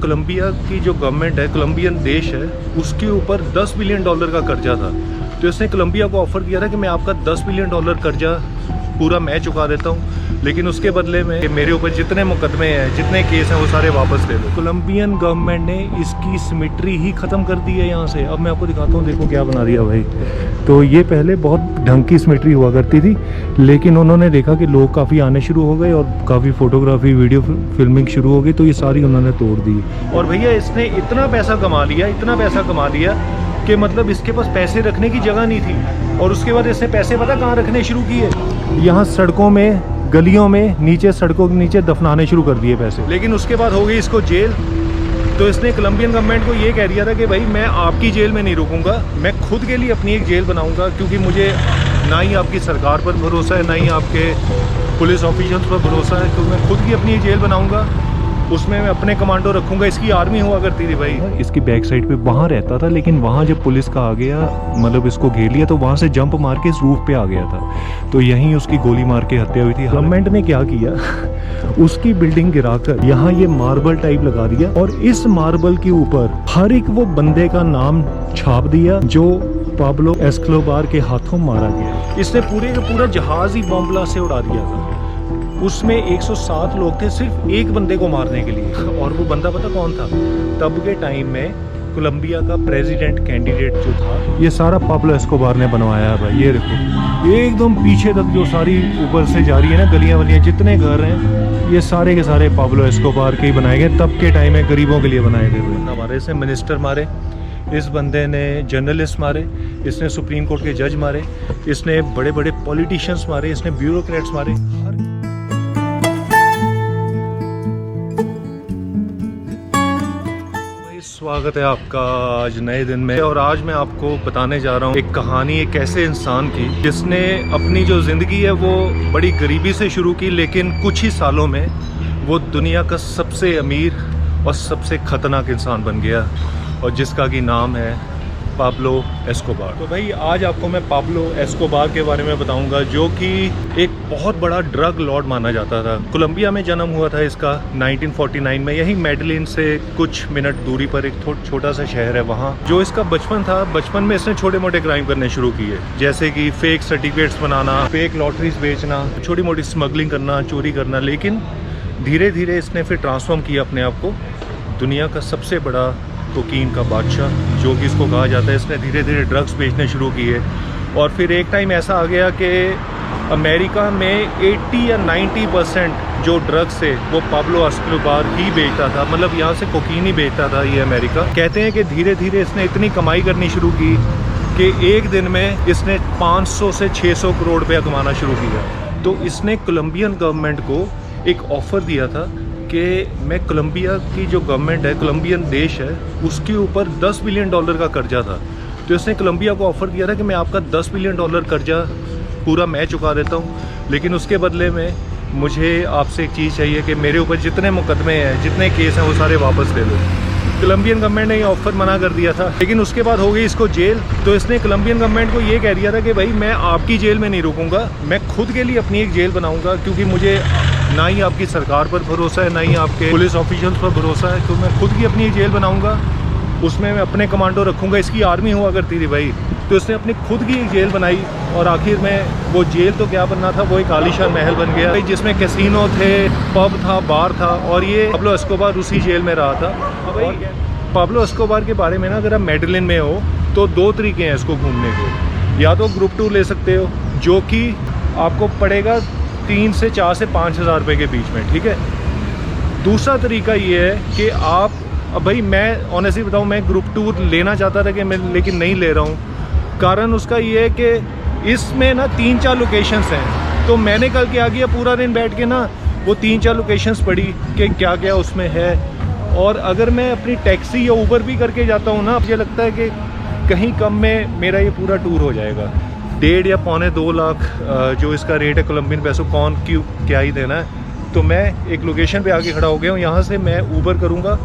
Colombia की जो government है, कोलंबियन देश है, उसके ऊपर $10 बिलियन का कर्जा था। तो इसने कोलंबिया को ऑफर किया था कि मैं आपका $10 बिलियन कर्जा पूरा मैं चुका देता हूँ, लेकिन उसके बदले में मेरे ऊपर जितने मुकदमे हैं, जितने केस हैं, वो सारे वापस ले लो। कोलंबियन गवर्नमेंट ने इसकी सिमेट्री ही ख़त्म कर दी है यहाँ से। अब मैं आपको दिखाता हूँ, देखो क्या बना दिया भाई। तो ये पहले बहुत ढंग की सिमेट्री हुआ करती थी, लेकिन उन्होंने देखा कि लोग काफ़ी आने शुरू हो गए और काफ़ी फ़ोटोग्राफी वीडियो फिल्मिंग शुरू हो गई, तो ये सारी उन्होंने तोड़ दी। और भैया इसने इतना पैसा कमा लिया, इतना पैसा कमा लिया कि मतलब इसके पास पैसे रखने की जगह नहीं थी। और उसके बाद इसने पैसे पता कहाँ रखने शुरू किए? यहाँ सड़कों में, गलियों में, नीचे सड़कों के नीचे दफनाने शुरू कर दिए पैसे। लेकिन उसके बाद हो गई इसको जेल। तो इसने कोलंबियन गवर्नमेंट को ये कह दिया था कि भाई मैं आपकी जेल में नहीं रुकूंगा, मैं खुद के लिए अपनी एक जेल बनाऊंगा, क्योंकि मुझे ना ही आपकी सरकार पर भरोसा है, ना ही आपके पुलिस ऑफिसर्स पर भरोसा है। तो मैं खुद की अपनी एक जेल बनाऊंगा, उसमें मैं अपने कमांडो रखूंगा। इसकी आर्मी हुआ करती थी भाई। इसकी बैक साइड पे वहाँ रहता था, लेकिन वहाँ जब पुलिस का आ गया, मतलब इसको घेर लिया, तो वहाँ से जंप मार के इस रूफ पे आ गया था। तो यहीं उसकी गोली मार के हत्या हुई थी। गवर्नमेंट ने क्या किया, उसकी बिल्डिंग गिराकर यहाँ ये मार्बल टाइप लगा दिया, और इस मार्बल के ऊपर हर एक वो बंदे का नाम छाप दिया जो पाब्लो एस्कोबार के हाथों मारा गया। इसने पूरे का पूरा जहाज ही बॉम्ब ब्लास्ट से उड़ा दिया था। उसमें 107 लोग थे सिर्फ एक बंदे को मारने के लिए। और वो बंदा पता कौन था? तब के टाइम में कोलंबिया का प्रेसिडेंट कैंडिडेट जो था, ये सारा पाब्लो एस्कोबार ने बनवाया है भाई। ये देखो एकदम पीछे तक जो सारी ऊपर से जा रही है ना, गलियां वलियां, जितने घर हैं, ये सारे के सारे पाब्लो एस्कोबार के ही बनाए गए। तब के टाइम में गरीबों के लिए बनाए गए थे। हमारे इसने मिनिस्टर मारे, इस बंदे ने जर्नलिस्ट मारे, इसने सुप्रीम कोर्ट के जज मारे, इसने बड़े बड़े पॉलिटिशियंस मारे, इसने ब्यूरोक्रेट्स मारे। स्वागत है आपका आज नए दिन में। और आज मैं आपको बताने जा रहा हूँ एक कहानी एक ऐसे इंसान की जिसने अपनी जो ज़िंदगी है वो बड़ी गरीबी से शुरू की, लेकिन कुछ ही सालों में वो दुनिया का सबसे अमीर और सबसे ख़तरनाक इंसान बन गया, और जिसका कि नाम है पाब्लो एस्कोबार। तो भाई आज आपको मैं पाब्लो एस्कोबार के बारे में बताऊंगा, जो कि एक बहुत बड़ा ड्रग लॉर्ड माना जाता था। कोलंबिया में जन्म हुआ था इसका 1949 में, यही मेडलिन से कुछ मिनट दूरी पर एक छोटा सा शहर है वहाँ। जो इसका बचपन था, बचपन में इसने छोटे मोटे क्राइम करने शुरू किए, जैसे कि फेक सर्टिफिकेट्स बनाना, फेक लॉटरीज बेचना, छोटी मोटी स्मगलिंग करना, चोरी करना। लेकिन धीरे धीरे इसने फिर ट्रांसफॉर्म किया अपने आप को दुनिया का सबसे बड़ा कोकीन का बादशाह, जो कि इसको कहा जाता है। इसने धीरे धीरे ड्रग्स बेचने शुरू किए, और फिर एक टाइम ऐसा आ गया कि अमेरिका में 80 या 90% जो ड्रग्स थे वो पाब्लो एस्कोबार ही बेचता था। मतलब यहाँ से कोकीन ही बेचता था ये अमेरिका। कहते हैं कि धीरे धीरे इसने इतनी कमाई करनी शुरू की कि एक दिन में इसने 500 से 600 करोड़ रुपया कमाना शुरू किया। तो इसने कोलंबियन गवर्नमेंट को एक ऑफ़र दिया था कि मैं कोलंबिया की जो गवर्नमेंट है, कोलंबियन देश है, उसके ऊपर $10 बिलियन का कर्जा था। तो इसने कोलंबिया को ऑफ़र किया था कि मैं आपका $10 बिलियन कर्जा पूरा मैं चुका देता हूँ, लेकिन उसके बदले में मुझे आपसे एक चीज़ चाहिए कि मेरे ऊपर जितने मुकदमे हैं, जितने केस हैं, वो सारे वापस ले लो। कोलंबियन गवर्नमेंट ने ये ऑफ़र मना कर दिया था, लेकिन उसके बाद हो गई इसको जेल। तो इसने कोलंबियन गवर्नमेंट को ये कह दिया था कि भाई मैं आपकी जेल में नहीं रुकूंगा, मैं खुद के लिए अपनी एक जेल बनाऊंगा, क्योंकि मुझे ना ही आपकी सरकार पर भरोसा है, ना ही आपके पुलिस ऑफिसर्स पर भरोसा है। तो मैं खुद की अपनी एक जेल बनाऊंगा, उसमें मैं अपने कमांडो रखूंगा। इसकी आर्मी हुआ करती थी भाई। तो इसने अपनी खुद की एक जेल बनाई, और आखिर में वो जेल तो क्या बनना था, वो एक आलीशान महल बन गया जिसमें कैसीनो थे, पब था, बार था, और ये पाब्लो एस्कोबार उसी जेल में रहा था। और पाब्लो एस्कोबार के बारे में ना, अगर आप मेडलिन में हो तो 2 तरीके हैं इसको घूमने के। या तो ग्रुप टूर ले सकते हो, जो कि आपको पड़ेगा 3 से 4 से 5 हज़ार रुपये के बीच में, ठीक है। दूसरा तरीका ये है कि आप, अब भाई मैं ऑनेस्टली बताऊँ, मैं ग्रुप टूर लेना चाहता था कि मैं, लेकिन नहीं ले रहा हूँ। कारण उसका ये है कि इसमें ना 3-4 लोकेशंस हैं। तो मैंने कल क्या किया, पूरा दिन बैठ के ना वो 3-4 लोकेशंस पढ़ी कि क्या क्या उसमें है। और अगर मैं अपनी टैक्सी या ऊबर भी करके जाता हूँ ना, मुझे लगता है कि कहीं कम में मेरा ये पूरा टूर हो जाएगा। 1.5 या पौने 2 लाख जो इसका रेट है कोलंबियन पैसों, कौन क्यों क्या ही देना है। तो मैं एक लोकेशन पे आके खड़ा हो गया हूँ। यहाँ से मैं ऊबर करूँगा,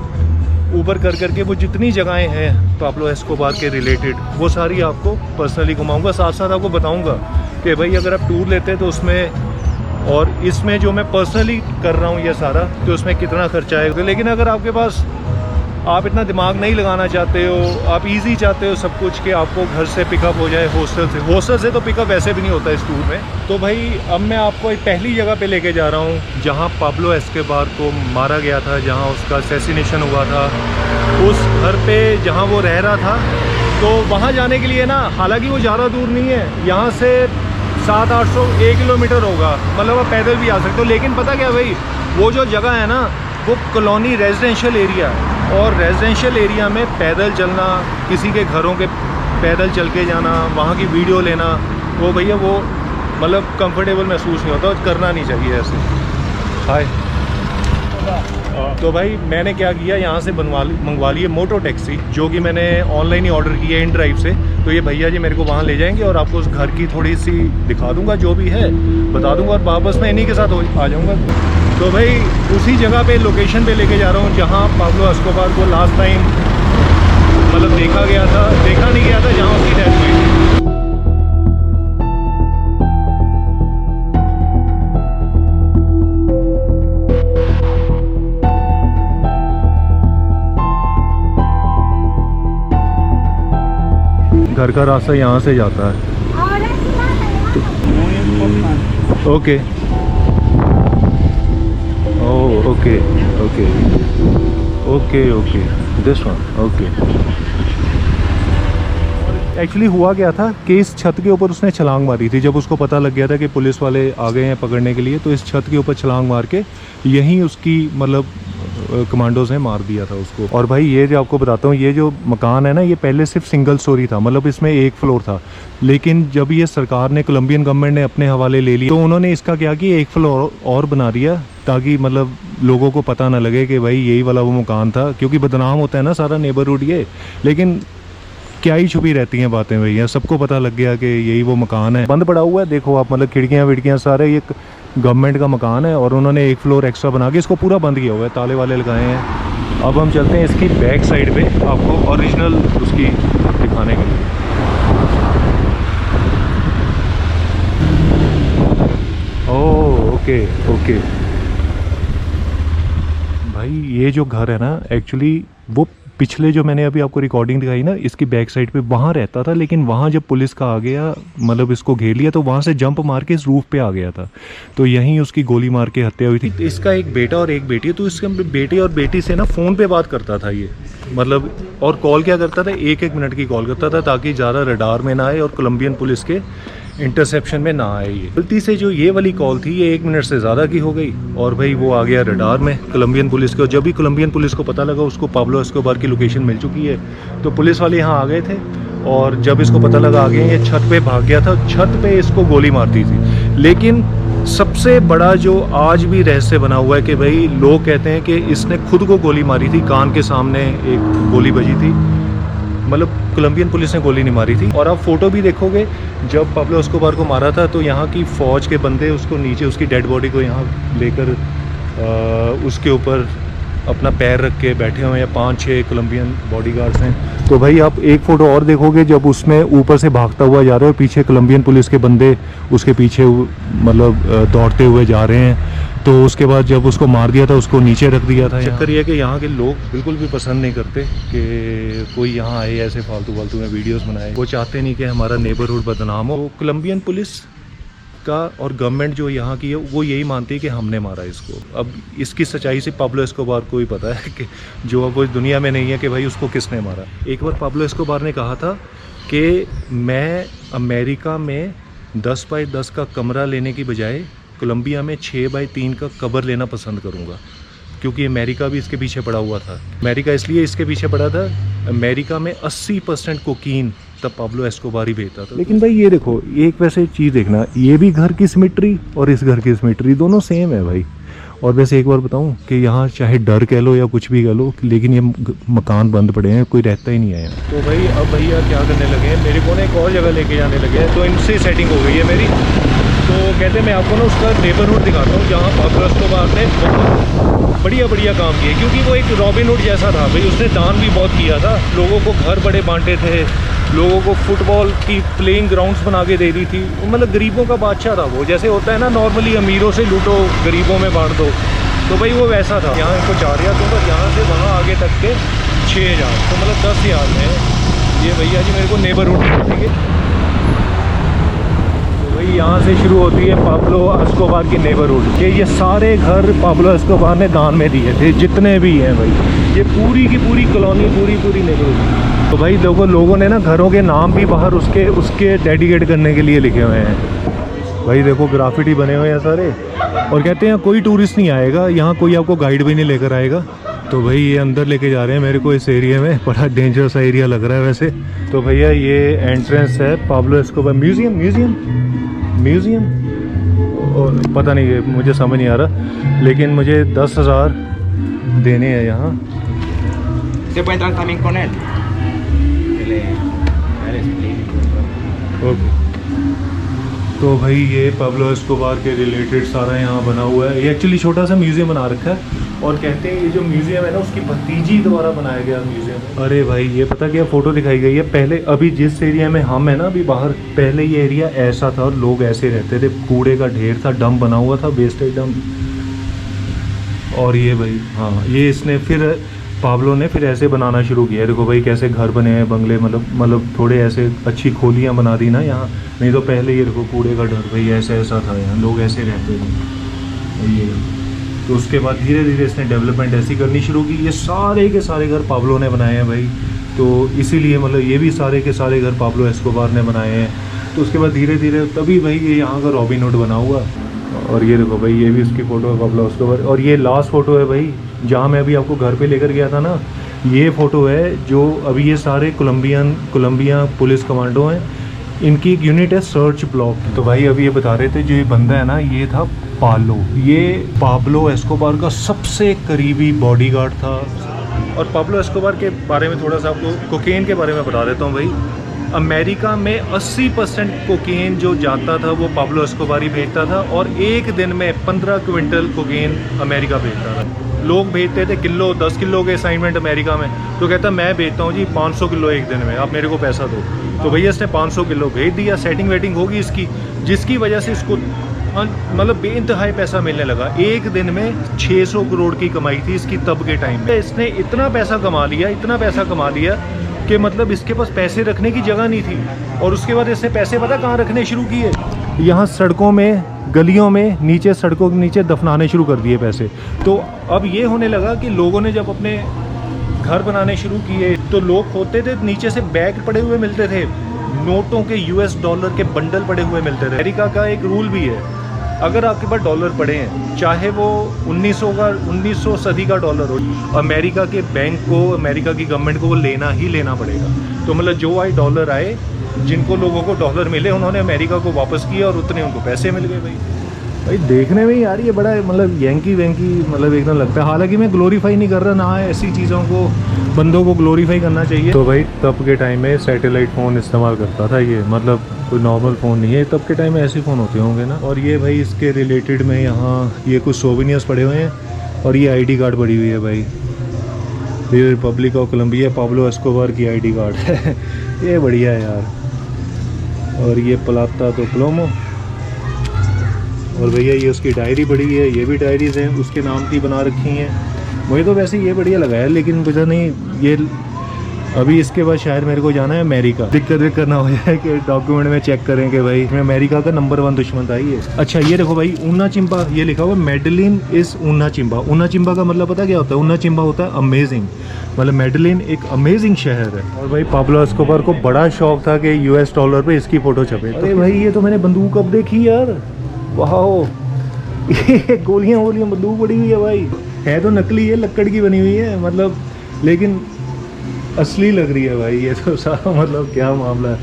ऊबर कर करके वो जितनी जगहें हैं पाब्लो एस्कोबार के रिलेटेड, वो सारी आपको पर्सनली घुमाऊँगा। साथ साथ आपको बताऊँगा कि भाई अगर आप टूर लेते हैं तो उसमें, और इसमें जो मैं पर्सनली कर रहा हूँ ये सारा, तो उसमें कितना खर्चा आएगा। लेकिन अगर आपके पास आप इतना दिमाग नहीं लगाना चाहते हो, आप इजी चाहते हो सब कुछ कि आपको घर से पिकअप हो जाए, हॉस्टल से तो पिकअप वैसे भी नहीं होता इस टूर में। तो भाई अब मैं आपको एक पहली जगह पे लेके जा रहा हूँ जहाँ पाब्लो एस्कोबार को मारा गया था, जहाँ उसका असैसिनेशन हुआ था, उस घर पे जहाँ वो रह रहा था। तो वहाँ जाने के लिए ना, हालांकि वो ज़्यादा दूर नहीं है, यहाँ से 700-800 1 किलोमीटर होगा, मतलब आप पैदल भी आ सकते हो। लेकिन पता क्या भाई, वो जो जगह है ना वो कॉलोनी रेजिडेंशियल एरिया है, और रेजिडेंशियल एरिया में पैदल चलना, किसी के घरों के पैदल चल के जाना, वहाँ की वीडियो लेना, वो भैया वो मतलब कंफर्टेबल महसूस नहीं होता, करना नहीं चाहिए ऐसे। हाय। तो भाई मैंने क्या किया, यहाँ से मंगवा लिए मोटो टैक्सी, जो कि मैंने ऑनलाइन ही ऑर्डर की है इन ड्राइव से। तो ये भैया जी मेरे को वहाँ ले जाएंगे और आपको उस घर की थोड़ी सी दिखा दूंगा, जो भी है बता दूंगा, और वापस मैं इन्हीं के साथ आ जाऊँगा। तो भाई उसी जगह पे लोकेशन पे लेके जा रहा हूँ जहाँ पाब्लो एस्कोबार को लास्ट टाइम मतलब देखा नहीं गया था, जहाँ उसकी डेथ हुई थी। घर का रास्ता यहाँ से जाता है। Okay oh okay okay okay okay this one okay. Actually हुआ क्या था कि इस छत के ऊपर उसने छलांग मारी थी। जब उसको पता लग गया था कि पुलिस वाले आ गए हैं पकड़ने के लिए, तो इस छत के ऊपर छलांग मार के यहीं उसकी मतलब कमांडोज ने मार दिया था उसको। और भाई ये जो आपको बताता हूँ, ये जो मकान है ना, ये पहले सिर्फ सिंगल स्टोरी था, मतलब इसमें एक फ्लोर था। लेकिन जब ये सरकार ने, कोलंबियन गवर्नमेंट ने अपने हवाले ले लिया, तो उन्होंने इसका क्या कि एक फ्लोर और बना दिया, ताकि मतलब लोगों को पता ना लगे कि भाई यही वाला वो मकान था, क्योंकि बदनाम होता है ना सारा नेबरहुड ये। लेकिन क्या ही छुपी रहती हैं बातें भैया, सबको पता लग गया कि यही वो मकान है। बंद पड़ा हुआ है, देखो आप, मतलब खिड़कियाँ विड़कियाँ सारे, ये गवर्नमेंट का मकान है और उन्होंने एक फ्लोर एक्स्ट्रा बना के इसको पूरा बंद किया हुआ है, ताले वाले लगाए हैं। अब हम चलते हैं इसकी बैक साइड पे, आपको ओरिजिनल उसकी दिखाने के लिए। ओह ओके ओके भाई, ये जो घर है ना, एक्चुअली वो पिछले जो मैंने अभी आपको रिकॉर्डिंग दिखाई ना, इसकी बैक साइड पे वहाँ रहता था। लेकिन वहाँ जब पुलिस का आ गया, मतलब इसको घेर लिया, तो वहाँ से जंप मार के इस रूफ पे आ गया था। तो यहीं उसकी गोली मार के हत्या हुई थी। इसका एक बेटा और एक बेटी है, तो इसके बेटे और बेटी से ना फ़ोन पे बात करता था ये, मतलब, और कॉल क्या करता था, 1-1 मिनट की कॉल करता था, ताकि ज़्यादा रडार में ना आए और कोलंबियन पुलिस के इंटरसेप्शन में ना आए। ये गलती से जो ये वाली कॉल थी, ये 1 मिनट से ज़्यादा की हो गई, और भाई वो आ गया रडार में कोलंबियन पुलिस को। जब भी कोलंबियन पुलिस को पता लगा उसको पाब्लो एस्कोबार की लोकेशन मिल चुकी है, तो पुलिस वाले यहाँ आ गए थे, और जब इसको पता लगा आ गए, ये छत पे भाग गया था, छत पे इसको गोली मार दी थी। लेकिन सबसे बड़ा जो आज भी रहस्य बना हुआ है कि भाई लोग कहते हैं कि इसने खुद को गोली मारी थी, कान के सामने एक गोली बजी थी, मतलब कोलंबियन पुलिस ने गोली नहीं मारी थी। और आप फोटो भी देखोगे, जब पाब्लो एस्कोबार को मारा था, तो यहाँ की फ़ौज के बंदे उसको नीचे, उसकी डेड बॉडी को यहाँ लेकर उसके ऊपर अपना पैर रख के बैठे हुए हैं, 5-6 कोलंबियन बॉडीगार्ड्स हैं। तो भाई आप एक फ़ोटो और देखोगे, जब उसमें ऊपर से भागता हुआ जा रहा है, पीछे कोलंबियन पुलिस के बंदे उसके पीछे मतलब दौड़ते हुए जा रहे हैं। तो उसके बाद जब उसको मार दिया था, उसको नीचे रख दिया था। चक्कर ये है कि यहाँ के लोग बिल्कुल भी पसंद नहीं करते कि कोई यहाँ आए ऐसे फालतू में वीडियोस बनाए। वो चाहते नहीं कि हमारा नेबरहुड बदनाम हो। कोलंबियन पुलिस का और गवर्नमेंट जो यहाँ की है, वो यही मानती है कि हमने मारा इसको। अब इसकी सच्चाई से पाब्लो एस्कोबार को ही पता है, कि जो अब वो इस दुनिया में नहीं है, कि भाई उसको किसने मारा। एक बार पाब्लो एस्कोबार ने कहा था कि मैं अमेरिका में 10 बाई 10 का कमरा लेने की बजाय कोलंबिया में 6 बाई 3 का कब्र लेना पसंद करूँगा, क्योंकि अमेरिका भी इसके पीछे पड़ा हुआ था। अमेरिका इसलिए इसके पीछे पड़ा था, अमेरिका में 80% कोकीन तब पाब्लो एस्कोबार ही बेचता था। लेकिन भाई ये देखो, एक वैसे चीज़ देखना, ये भी घर की सिमेट्री और इस घर की सिमेट्री दोनों सेम है भाई। और वैसे एक बार बताऊं कि यहाँ चाहे डर कह लो या कुछ भी कह लो, लेकिन ये मकान बंद पड़े हैं, कोई रहता ही नहीं है यहाँ। तो भाई अब भैया क्या करने लगे हैं, मेरे को ना एक और जगह लेके जाने लगे हैं, तो इनसे सेटिंग हो गई है मेरी। तो कहते हैं मैं आपको ना उसका नेबरहुड दिखाता हूँ, जहाँ पाब्लो एस्कोबार ने बहुत बढ़िया काम किए, क्योंकि वो एक रॉबिन हुड जैसा था भाई। उसने दान भी बहुत किया था, लोगों को घर बड़े बांटे थे, लोगों को फुटबॉल की प्लेइंग ग्राउंड्स बना के दे दी थी। मतलब गरीबों का बादशाह था वो, जैसे होता है ना नॉर्मली अमीरों से लूटो गरीबों में बांट दो, तो भाई वो वैसा था। यहाँ इनको 4000 दूँगा, यहाँ से वहाँ आगे तक के 6000, तो मतलब 10,000 में ये भैया जी मेरे को नेबरहुड देंगे। तो भाई यहाँ से शुरू होती है पाब्लो एस्कोबार की नेबरहुड के ये सारे घर पाब्लो एस्कोबार ने दान में दिए थे, जितने भी हैं भाई, ये पूरी की पूरी कॉलोनी, पूरी नेबरहुड। तो भाई लोगों ने ना घरों के नाम भी बाहर उसके डेडिकेट करने के लिए लिखे हुए हैं। भाई देखो ग्राफिटी बने हुए हैं सारे, और कहते हैं कोई टूरिस्ट नहीं आएगा यहाँ, कोई आपको गाइड भी नहीं लेकर आएगा। तो भाई ये अंदर लेके जा रहे हैं मेरे को इस एरिया में, बड़ा डेंजरस एरिया लग रहा है वैसे। तो भैया ये एंट्रेंस है पाब्लो एस्कोबार म्यूज़ियम, और पता नहीं है, मुझे समझ नहीं आ रहा, लेकिन मुझे 10,000 देने हैं यहाँ। ओके। तो भाई ये पाब्लो एस्कोबार के रिलेटेड सारा यहाँ बना हुआ है। ये एक्चुअली छोटा सा म्यूज़ियम बना रखा है, और कहते हैं ये जो म्यूज़ियम है ना उसकी भतीजी द्वारा बनाया गया म्यूज़ियम। अरे भाई ये पता क्या फ़ोटो दिखाई गई है, पहले अभी जिस एरिया में हम है ना अभी बाहर, पहले ये एरिया ऐसा था और लोग ऐसे रहते थे, कूड़े का ढेर था, डंप बना हुआ था, वेस्टेज डंप। और ये भाई हाँ, ये इसने फिर पाब्लो ने फिर ऐसे बनाना शुरू किया। देखो भाई कैसे घर बने हैं, बंगले, मतलब थोड़े ऐसे अच्छी खोलियाँ बना दी ना यहाँ, नहीं तो पहले ये देखो कूड़े का ढेर भाई ऐसा था यहाँ, लोग ऐसे रहते थे ये। तो उसके बाद धीरे धीरे इसने डेवलपमेंट ऐसी करनी शुरू की। ये सारे के सारे घर पाब्लो ने बनाए हैं भाई, तो इसीलिए मतलब ये भी सारे के सारे घर पाब्लो एस्कोबार ने बनाए हैं। तो उसके बाद धीरे धीरे तभी भाई ये यहाँ का रॉबिन हुड बना हुआ। और ये देखो भाई ये भी उसकी फ़ोटो है पाब्लो एस्कोबार। और ये लास्ट फ़ोटो है भाई जहाँ मैं अभी आपको घर पे लेकर गया था ना, ये फ़ोटो है जो अभी ये सारे कोलंबिया पुलिस कमांडो हैं, इनकी एक यूनिट है सर्च ब्लॉक। तो भाई अभी ये बता रहे थे जो ये बंदा है ना, ये था पालो, ये पाब्लो एस्कोबार का सबसे करीबी बॉडीगार्ड था। और पाब्लो एस्कोबार के बारे में थोड़ा सा आपको कोकेन के बारे में बता देता हूँ भाई। अमेरिका में 80% कोकेन जो जाता था वो पाब्लो एस्कोबार ही भेजता था, और एक दिन में 15 क्विंटल कोकेन अमेरिका भेजता था। लोग भेजते थे किलो 10 किलो के असाइनमेंट अमेरिका में, तो कहता मैं भेजता हूँ जी 500 किलो एक दिन में, आप मेरे को पैसा दो। तो भैया इसने 500 किलो भेज दिया, सेटिंग वेटिंग होगी इसकी, जिसकी वजह से इसको मतलब बेइंतहाई पैसा मिलने लगा। एक दिन में 600 करोड़ की कमाई थी इसकी तब के टाइम में। इसने इतना पैसा कमा लिया कि मतलब इसके पास पैसे रखने की जगह नहीं थी। और उसके बाद इसने पैसे पता कहाँ रखने शुरू किए, यहाँ सड़कों में, गलियों में, नीचे सड़कों के नीचे दफनाने शुरू कर दिए पैसे। तो अब ये होने लगा कि लोगों ने जब अपने घर बनाने शुरू किए तो लोग खोदते थे, नीचे से बैग पड़े हुए मिलते थे, नोटों के US डॉलर के बंडल पड़े हुए मिलते थे। अमेरिका का एक रूल भी है, अगर आपके पास डॉलर पड़े हैं, चाहे वो 1900 सदी का डॉलर हो, अमेरिका के बैंक को, अमेरिका की गवर्नमेंट को वो लेना ही लेना पड़ेगा। तो मतलब जो डॉलर आए, जिनको लोगों को डॉलर मिले, उन्होंने अमेरिका को वापस किया और उतने उनको पैसे मिल गए भाई। देखने में ही यार ये बड़ा मतलब यंकी वैंकी मतलब एकदम लगता है। हालांकि मैं ग्लोरीफाई नहीं कर रहा ना, ऐसी चीज़ों को बंदों को ग्लोरीफाई करना चाहिए। तो भाई तब के टाइम में सैटेलाइट फ़ोन इस्तेमाल करता था ये, मतलब कोई नॉर्मल फ़ोन नहीं है, तब के टाइम में ऐसे फ़ोन होते होंगे ना। और ये भाई इसके रिलेटेड में यहाँ ये कुछ सोवेनियर्स पड़े हुए हैं, और ये ID कार्ड पड़ी हुई है भाई, ये Republic of Colombia Pablo Escobar की ID कार्ड है। ये बढ़िया है यार। और ये प्लाता तो प्लोमो, और भैया ये उसकी डायरी पड़ी है, ये भी डायरीज़ हैं उसके नाम की बना रखी हैं। मुझे तो वैसे ये बढ़िया लगा है, लेकिन पता नहीं ये अभी इसके बाद शायद मेरे को जाना है अमेरिका, दिक्कत ना हो जाए कि डॉक्यूमेंट में चेक करें कि भाई मैं अमेरिका का नंबर 1 दुश्मन था ये। अच्छा ये देखो भाई ऊना चिंबा, ये लिखा हुआ मेडलिन इज़ ऊना चिंबा। ऊना चिंबा का मतलब पता क्या होता है? ऊना चिंबा होता है अमेजिंग, मतलब मेडलिन एक अमेजिंग शहर है। और भाई पाब्लो एस्कोबार को बड़ा शौक था कि US डॉलर पे इसकी फ़ोटो छपे। अरे भाई ये तो मैंने बंदूक अब देखी यार, वाह ये गोलियाँ बंदूक पड़ी हुई है भाई, है तो नकली है, लक्कड़ की बनी हुई है मतलब, लेकिन असली लग रही है भाई ये तो सारा। मतलब क्या मामला है।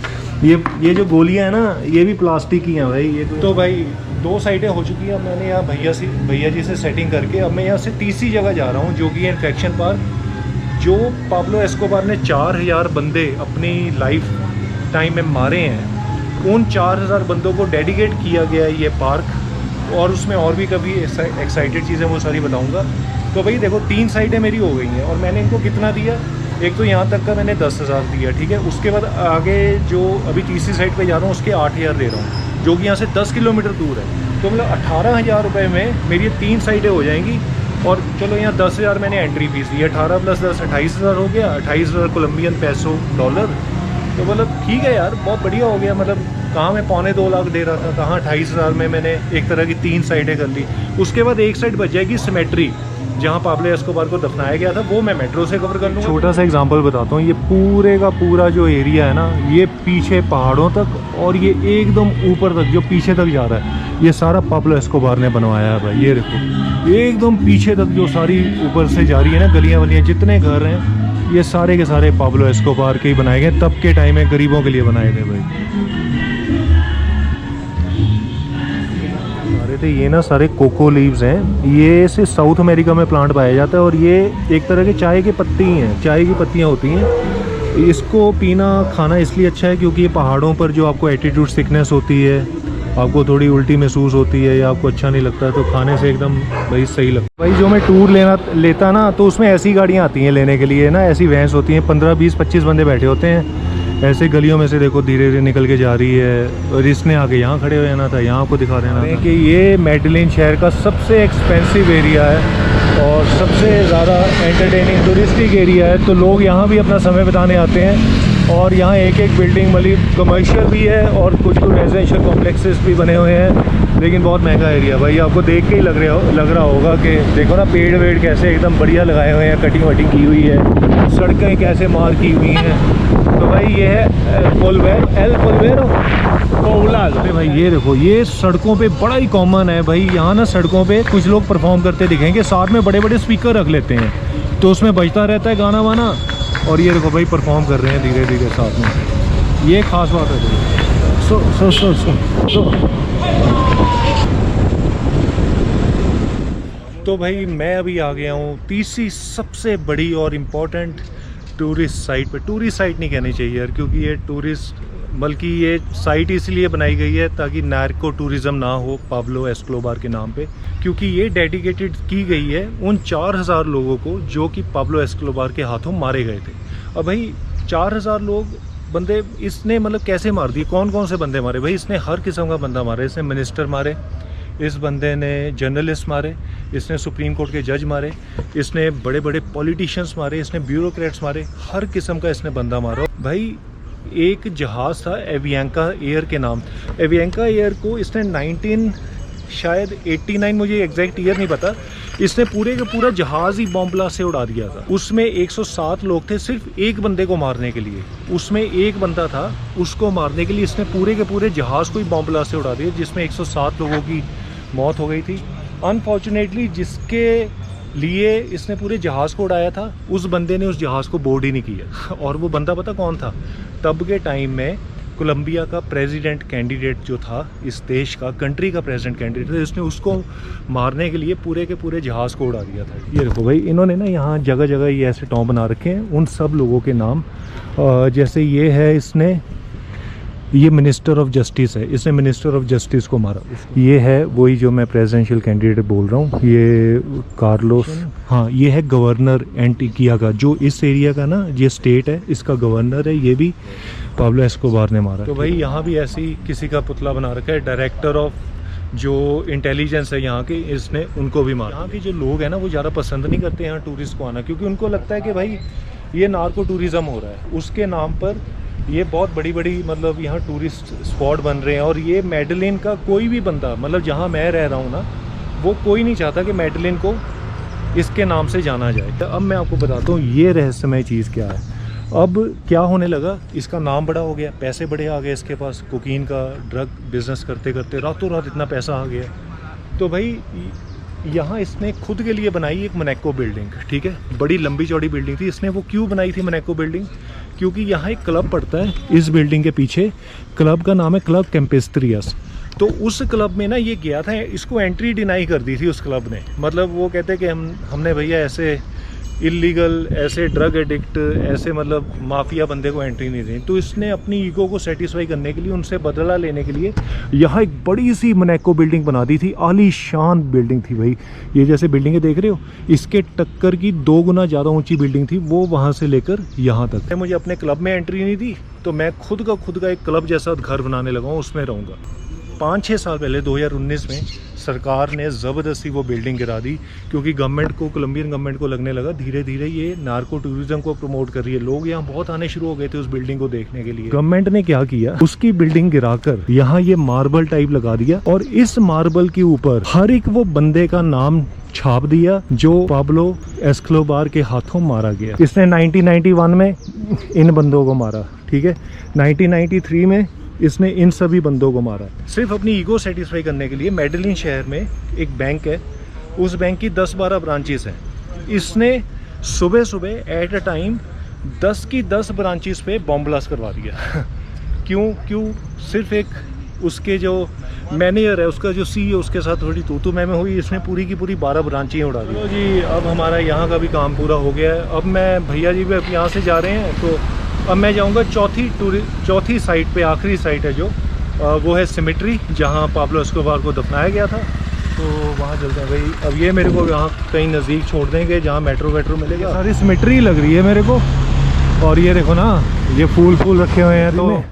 ये जो गोलियां हैं ना, ये भी प्लास्टिक की हैं भाई ये तो भाई 2 साइटें हो चुकी हैं। मैंने यहाँ भैया जी से सेटिंग करके अब मैं यहाँ से तीसरी जगह जा रहा हूँ, जो कि है इन्फेक्शन पार्क। जो पाब्लो एस्कोबार ने 4000 बंदे अपनी लाइफ टाइम में मारे हैं, उन 4000 बंदों को डेडिकेट किया गया है ये पार्क। और उसमें और भी कभी एक्साइटेड चीज़ें वो सारी बताऊँगा। तो भाई देखो 3 साइटें मेरी हो गई हैं, और मैंने इनको कितना दिया, एक तो यहाँ तक का मैंने 10,000 दिया, ठीक है। उसके बाद आगे जो अभी तीसरी साइड पे जा रहा हूँ उसके 8,000 दे रहा हूँ, जो कि यहाँ से 10 किलोमीटर दूर है। तो मतलब 18,000 रुपये में मेरी 3 साइडें हो जाएंगी। और चलो यहाँ 10,000 मैंने एंट्री फीस दी, 18 + 10 28,000 हो गया, 28,000 कोलंबियन पैसो डॉलर। तो मतलब ठीक है यार, बहुत बढ़िया हो गया। मतलब कहाँ मैं 2.25 लाख दे रहा था, कहाँ 28,000 में मैंने एक तरह की 3 साइडें कर ली। उसके बाद एक साइड बच जाएगी सिमेट्री, जहाँ पाब्लो एस्कोबार को दफनाया गया था, वो मैं मेट्रो से कवर कर लूँगा। छोटा सा एग्जांपल बताता हूँ, ये पूरे का पूरा जो एरिया है ना, ये पीछे पहाड़ों तक और ये एकदम ऊपर तक जो पीछे तक जा रहा है, ये सारा पाब्लो एस्कोबार ने बनवाया है भाई। ये देखो एकदम पीछे तक जो सारी ऊपर से जा रही है ना, गलियाँ वलियाँ, जितने घर हैं, ये सारे के सारे पाब्लो एस्कोबार के ही बनाए गए, तब के टाइम में गरीबों के लिए बनाए गए भाई। तो ये ना सारे कोको लीव्स हैं, ये से साउथ अमेरिका में प्लांट पाया जाता है और ये एक तरह के चाय की पत्ती हैं, चाय की पत्तियां होती हैं। इसको पीना खाना इसलिए अच्छा है क्योंकि ये पहाड़ों पर जो आपको एटीट्यूड सिकनेस होती है, आपको थोड़ी उल्टी महसूस होती है या आपको अच्छा नहीं लगता है, तो खाने से एकदम भाई सही लगता है। भाई जो मैं टूर लेता ना, तो उसमें ऐसी गाड़ियाँ आती हैं लेने के लिए ना, ऐसी वैन्स होती हैं, 15 20 25 बंदे बैठे होते हैं। ऐसे गलियों में से देखो धीरे धीरे निकल के जा रही है, और इसने आके यहाँ खड़े हो जाना था, यहाँ आपको दिखा देना था कि ये मेडलिन शहर का सबसे एक्सपेंसिव एरिया है और सबसे ज़्यादा एंटरटेनिंग टूरिस्टिक एरिया है। तो लोग यहाँ भी अपना समय बिताने आते हैं और यहाँ एक एक बिल्डिंग मतलब कमर्शियल भी है और कुछ रेजिडेंशियल कॉम्प्लेक्सेस भी बने हुए हैं, लेकिन बहुत महंगा एरिया। भाई आपको देख के ही लग रहा होगा कि देखो ना पेड़ वेड़ कैसे एकदम बढ़िया लगाए हुए हैं, कटिंग वटिंग की हुई है, सड़कें कैसे मार की हुई हैं। तो भाई ये है एल पोलवेरो पोलाज। अरे भाई ये देखो, ये सड़कों पे बड़ा ही कॉमन है भाई। यहाँ ना सड़कों पे कुछ लोग परफॉर्म करते दिखेंगे, साथ में बड़े बड़े स्पीकर रख लेते हैं, तो उसमें बजता रहता है गाना वाना, और ये देखो भाई परफॉर्म कर रहे हैं धीरे धीरे साथ में। ये खास बात है भाई। सो तो भाई मैं अभी आ गया हूँ तीसरी सबसे बड़ी और इम्पोर्टेंट टूरिस्ट साइट पे। टूरिस्ट साइट नहीं कहनी चाहिए यार, क्योंकि ये टूरिस्ट बल्कि ये साइट इसलिए बनाई गई है ताकि नार्को टूरिज़्म ना हो पाब्लो एस्कोबार के नाम पे, क्योंकि ये डेडिकेटेड की गई है उन 4,000 लोगों को जो कि पाब्लो एस्कोबार के हाथों मारे गए थे। अब भाई 4,000 लोग बंदे इसने मतलब कैसे मार दिए, कौन कौन से बंदे मारे? भाई इसने हर किस्म का बंदा मारा। इसने मिनिस्टर मारे, इस बंदे ने जर्नलिस्ट मारे, इसने सुप्रीम कोर्ट के जज मारे, इसने बड़े बड़े पॉलिटिशियंस मारे, इसने ब्यूरोक्रेट्स मारे, हर किस्म का इसने बंदा मारा। भाई एक जहाज़ था एवियांका एयर के नाम। एवियांका एयर को इसने 1989, मुझे एग्जैक्ट ईयर नहीं पता, इसने पूरे का पूरा जहाज़ ही बॉम्ब ब्लास्ट से उड़ा दिया था। उसमें 107 लोग थे सिर्फ एक बंदे को मारने के लिए। उसमें एक बंदा था, उसको मारने के लिए इसने पूरे के पूरे जहाज़ को ही बॉम्ब ब्लास्ट से उड़ा दिया, जिसमें 107 लोगों की मौत हो गई थी। अनफॉर्चुनेटली जिसके लिए इसने पूरे जहाज़ को उड़ाया था, उस बंदे ने उस जहाज़ को बोर्ड ही नहीं किया। और वो बंदा पता कौन था? तब के टाइम में कोलंबिया का प्रेसिडेंट कैंडिडेट जो था, इस देश का कंट्री का प्रेसिडेंट कैंडिडेट, उसने उसको मारने के लिए पूरे के पूरे जहाज़ को उड़ा दिया था। ये देखो भाई, इन्होंने ना यहाँ जगह जगह ये ऐसे टॉम बना रखे हैं उन सब लोगों के नाम। जैसे ये है, इसने ये मिनिस्टर ऑफ जस्टिस है, इसने मिनिस्टर ऑफ जस्टिस को मारा। ये है वही जो मैं प्रेसिडेंशियल कैंडिडेट बोल रहा हूँ, ये कार्लोस। हाँ, ये है गवर्नर एंटिकिया का, जो इस एरिया का ना ये स्टेट है, इसका गवर्नर है, ये भी पाब्लो एस्कोबार ने मारा। तो भाई यहाँ भी ऐसी किसी का पुतला बना रखा है, डायरेक्टर ऑफ जो इंटेलिजेंस है यहाँ के, इसने उनको भी मारा। यहाँ के जो लोग हैं ना वो ज़्यादा पसंद नहीं करते यहाँ टूरिस्ट को आना, क्योंकि उनको लगता है कि भाई ये नार्को टूरिज़्म हो रहा है, उसके नाम पर ये बहुत बड़ी बड़ी मतलब यहाँ टूरिस्ट स्पॉट बन रहे हैं। और ये मेडलिन का कोई भी बंदा, मतलब जहाँ मैं रह रहा हूँ ना, वो कोई नहीं चाहता कि मेडलिन को इसके नाम से जाना जाए। तो अब मैं आपको बताता हूँ ये रहस्यमय चीज़ क्या है। अब क्या होने लगा, इसका नाम बड़ा हो गया, पैसे बड़े आ गए इसके पास, कोकीन का ड्रग बिजनेस करते करते रातों रात इतना पैसा आ गया। तो भाई यहाँ इसने खुद के लिए बनाई एक मोनाको बिल्डिंग, ठीक है, बड़ी लंबी चौड़ी बिल्डिंग थी। इसने वो क्यों बनाई थी मोनाको बिल्डिंग? क्योंकि यहाँ एक क्लब पड़ता है इस बिल्डिंग के पीछे, क्लब का नाम है क्लब कैम्पेस्ट्रियस। तो उस क्लब में ना ये गया था, इसको एंट्री डिनाई कर दी थी उस क्लब ने। मतलब वो कहते कि हमने भैया ऐसे इलीगल, ऐसे ड्रग एडिक्ट, ऐसे मतलब माफिया बंदे को एंट्री नहीं दी। तो इसने अपनी ईगो को सेटिस्फाई करने के लिए, उनसे बदला लेने के लिए यहाँ एक बड़ी सी मोनाको बिल्डिंग बना दी थी। आलीशान बिल्डिंग थी भाई, ये जैसे बिल्डिंगें देख रहे हो, इसके टक्कर की 2 गुना ज़्यादा ऊंची बिल्डिंग थी वो, वहाँ से लेकर यहाँ तक। मुझे अपने क्लब में एंट्री नहीं दी, तो मैं खुद का एक क्लब जैसा घर बनाने लगा हूँ, उसमें रहूँगा। 5-6 साल पहले 2019 में सरकार ने ज़बरदस्ती वो बिल्डिंग गिरा दी, क्योंकि गवर्नमेंट को, कोलंबियन गवर्नमेंट को लगने लगा धीरे धीरे ये नार्को टूरिज्म को प्रमोट कर रही है। लोग यहाँ बहुत आने शुरू हो गए थे उस बिल्डिंग को देखने के लिए। गवर्नमेंट ने क्या किया, उसकी बिल्डिंग गिराकर यहाँ ये मार्बल टाइप लगा दिया और इस मार्बल के ऊपर हर एक वो बंदे का नाम छाप दिया जो पाब्लो एस्कोबार के हाथों मारा गया। इसने 1991 में इन बंदों को मारा, ठीक है। 1993 में इसने इन सभी बंदों को मारा, सिर्फ अपनी ईगो सेटिस्फाई करने के लिए। मेडलिन शहर में एक बैंक है, उस बैंक की 10-12 ब्रांचेस हैं। इसने सुबह सुबह एट अ टाइम 10 की 10 ब्रांचेस पे बॉम्ब ब्लास्ट करवा दिया। क्यों सिर्फ एक उसके जो मैनेजर है, उसका जो CEO, उसके साथ थोड़ी तू मैं हुई, इसने पूरी की पूरी 12 ब्रांचें उड़ा दी। तो जी अब हमारा यहाँ का भी काम पूरा हो गया है। अब मैं, भैया जी भी अब यहाँ से जा रहे हैं, तो अब मैं जाऊँगा चौथी साइट पे, आखिरी साइट है जो वो है सिमेट्री, जहाँ पाब्लो एस्कोबार को दफनाया गया था। तो वहाँ चलते हैं भाई। अब ये मेरे को यहाँ कहीं नज़दीक छोड़ देंगे जहाँ मेट्रो मिलेगा। सारी सिमेट्री लग रही है मेरे को, और ये देखो ना, ये फूल रखे हुए हैं तो,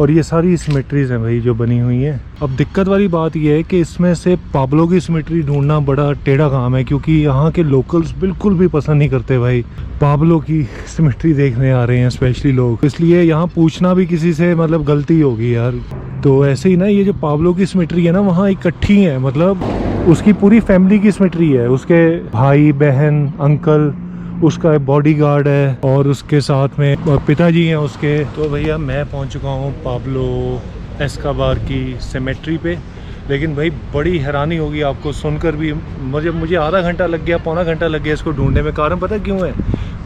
और ये सारी सिमेट्रीज हैं भाई जो बनी हुई हैं। अब दिक्कत वाली बात ये है कि इसमें से पाब्लो की सिमेट्री ढूंढना बड़ा टेढ़ा काम है, क्योंकि यहाँ के लोकल्स बिल्कुल भी पसंद नहीं करते भाई पाब्लो की सिमेट्री देखने आ रहे हैं स्पेशली लोग, इसलिए यहाँ पूछना भी किसी से मतलब गलती होगी यार। तो ऐसे ही ना, ये जो पाब्लो की सिमेट्री है ना, वहाँ इकट्ठी है, मतलब उसकी पूरी फैमिली की सिमेट्री है, उसके भाई बहन अंकल, उसका बॉडीगार्ड है और उसके साथ में पिताजी हैं उसके। तो भैया मैं पहुंच चुका हूं पाब्लो एस्कोबार की सिमेट्री पे, लेकिन भाई बड़ी हैरानी होगी आपको सुनकर भी। मुझे आधा घंटा लग गया, पौना घंटा लग गया इसको ढूंढने में। कारण पता क्यों है?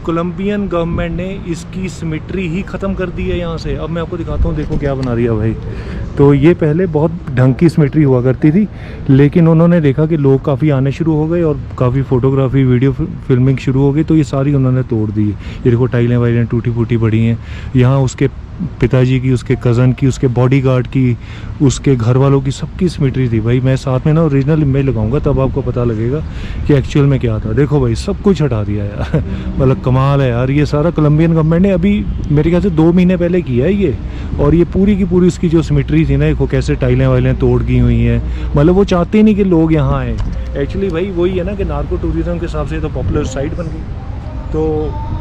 कोलंबियन गवर्नमेंट ने इसकी सिमेट्री ही ख़त्म कर दी है यहाँ से। अब मैं आपको दिखाता हूँ, देखो क्या बना रही है भाई। तो ये पहले बहुत ढंग की सिमेट्री हुआ करती थी, लेकिन उन्होंने देखा कि लोग काफ़ी आने शुरू हो गए और काफ़ी फ़ोटोग्राफी वीडियो फिल्मिंग शुरू हो गई, तो ये सारी उन्होंने तोड़ दी। ये देखो टाइलें वाइलें टूटी फूटी पड़ी हैं। यहाँ उसके पिताजी की, उसके कज़न की, उसके बॉडीगार्ड की, उसके घर वालों की, सबकी सिमेट्री थी भाई। मैं साथ में ना ओरिजिनल इमेज लगाऊंगा, तब आपको पता लगेगा कि एक्चुअल में क्या था। देखो भाई सब कुछ हटा दिया यार। मतलब कमाल है यार। ये सारा कोलंबियन गवर्नमेंट ने अभी मेरे ख्याल से 2 महीने पहले किया है ये, और ये पूरी की पूरी उसकी जो सिमेट्री थी ना, देखो कैसे टाइलें वाइलें तोड़ गई हुई हैं। मतलब वो चाहते ही नहीं कि लोग यहाँ आए। एक्चुअली भाई वही है ना कि नार्को टूरिज्म के हिसाब से तो पॉपुलर साइट बन गई, तो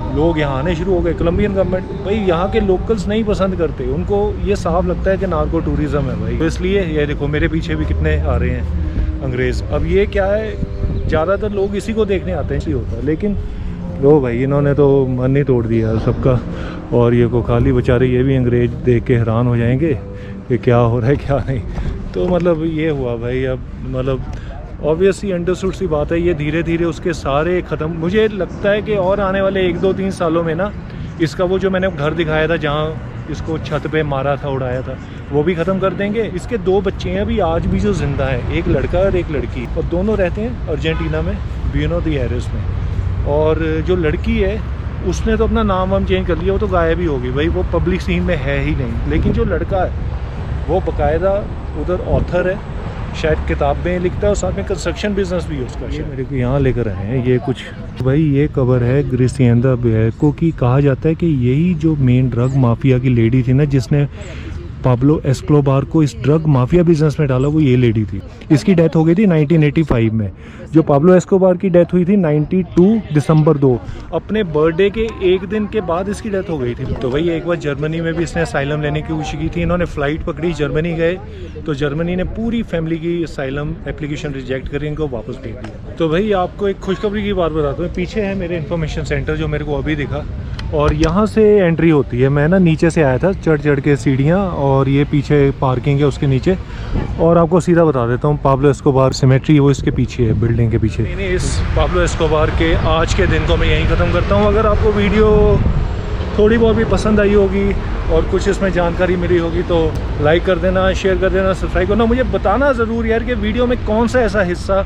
लोग यहाँ आने शुरू हो गए। कोलंबियन गवर्नमेंट भाई यहाँ के लोकल्स नहीं पसंद करते, उनको ये साफ लगता है कि नार्को टूरिज्म है भाई। तो इसलिए ये देखो मेरे पीछे भी कितने आ रहे हैं अंग्रेज़। अब ये क्या है, ज़्यादातर लोग इसी को देखने आते हैं, इसलिए होता है। लेकिन लो भाई इन्होंने तो मन ही तोड़ दिया सबका। और ये को खाली बेचारे ये भी अंग्रेज़ देख के हैरान हो जाएंगे कि क्या हो रहा है क्या नहीं। तो मतलब ये हुआ भाई। अब मतलब ऑब्वियसली अंडरस्टूड सी बात है, ये धीरे धीरे उसके सारे ख़त्म। मुझे लगता है कि और आने वाले 1-2-3 सालों में ना, इसका वो जो मैंने घर दिखाया था जहाँ इसको छत पे मारा था, उड़ाया था, वो भी ख़त्म कर देंगे। इसके 2 बच्चे हैं अभी आज भी जो ज़िंदा हैं, एक लड़का और एक लड़की, और दोनों रहते हैं अर्जेंटीना में, ब्यूनोस आयरेस में। और जो लड़की है उसने तो अपना नाम वाम चेंज कर लिया, वो तो गायब ही होगी भाई, वो पब्लिक सीन में है ही नहीं। लेकिन जो लड़का है वो बाकायदा उधर ऑथर है, शायद किताबें लिखता है और साथ में कंस्ट्रक्शन बिजनेस भी है उसका। ये मेरे को यहाँ लेकर आए हैं ये कुछ भाई। ये कवर है ग्रेसिएंदा बेको की। कहा जाता है कि यही जो मेन ड्रग माफिया की लेडी थी ना, जिसने पाब्लो एस्कोबार को इस ड्रग माफिया बिजनेस में डाला, वो ये लेडी थी। इसकी डेथ हो गई थी 1985 में। जो पाब्लो एस्कोबार की डेथ हुई थी 92 दिसंबर 2, अपने बर्थडे के एक दिन के बाद इसकी डेथ हो गई थी। तो भाई एक बार जर्मनी में भी इसने असाइलम लेने की कोशिश की थी। इन्होंने फ़्लाइट पकड़ी, जर्मनी गए, तो जर्मनी ने पूरी फैमिली की असाइलम एप्लीकेशन रिजेक्ट करी, इनको वापस भेज दिया। तो भाई आपको एक खुशखबरी की बात बताता हूँ। पीछे है मेरे इन्फॉर्मेशन सेंटर जो मेरे को अभी दिखा, और यहाँ से एंट्री होती है। मैं ना नीचे से आया था चढ़ के सीढ़ियाँ, और ये पीछे पार्किंग है उसके नीचे। और आपको सीधा बता देता हूँ, पाब्लो एस्कोबार सिमेट्री वो इसके पीछे है, बिल्डिंग के पीछे। नहीं, इस पाब्लो एस्कोबार के आज के दिन को मैं यहीं ख़त्म करता हूँ। अगर आपको वीडियो थोड़ी बहुत भी पसंद आई होगी और कुछ इसमें जानकारी मिली होगी तो लाइक कर देना, शेयर कर देना, सब्सक्राइब करना। मुझे बताना ज़रूर यार कि वीडियो में कौन सा ऐसा हिस्सा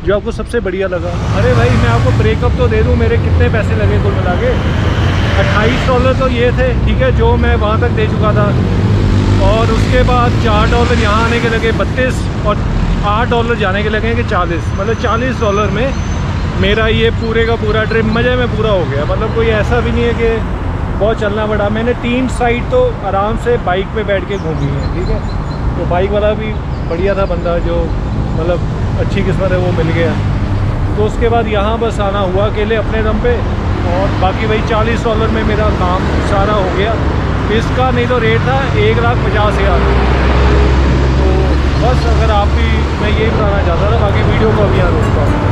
जो आपको सबसे बढ़िया लगा। अरे भाई मैं आपको ब्रेकअप तो दे दूँ, मेरे कितने पैसे लगे कुल मिला के? $28 तो ये थे, ठीक है, जो मैं वहाँ तक दे चुका था। और उसके बाद $4 यहाँ आने के लगे 32, और $8 जाने के लगे कि 40। मतलब $40 में मेरा ये पूरे का पूरा ट्रिप मज़े में पूरा हो गया। मतलब कोई ऐसा भी नहीं है कि बहुत चलना पड़ा। मैंने 3 साइड तो आराम से बाइक पे बैठ के घूमी है, ठीक है। तो बाइक वाला भी बढ़िया था बंदा, जो मतलब अच्छी किस्मत है वो मिल गया। तो उसके बाद यहाँ बस आना हुआ अकेले अपने दम पे, और बाकी वही $40 में मेरा काम सारा हो गया। इसका नहीं तो रेट था 1,50,000। तो बस अगर आप भी, मैं यही बताना चाहता था, बाकी वीडियो को अभी यहाँ रोकता हूँ।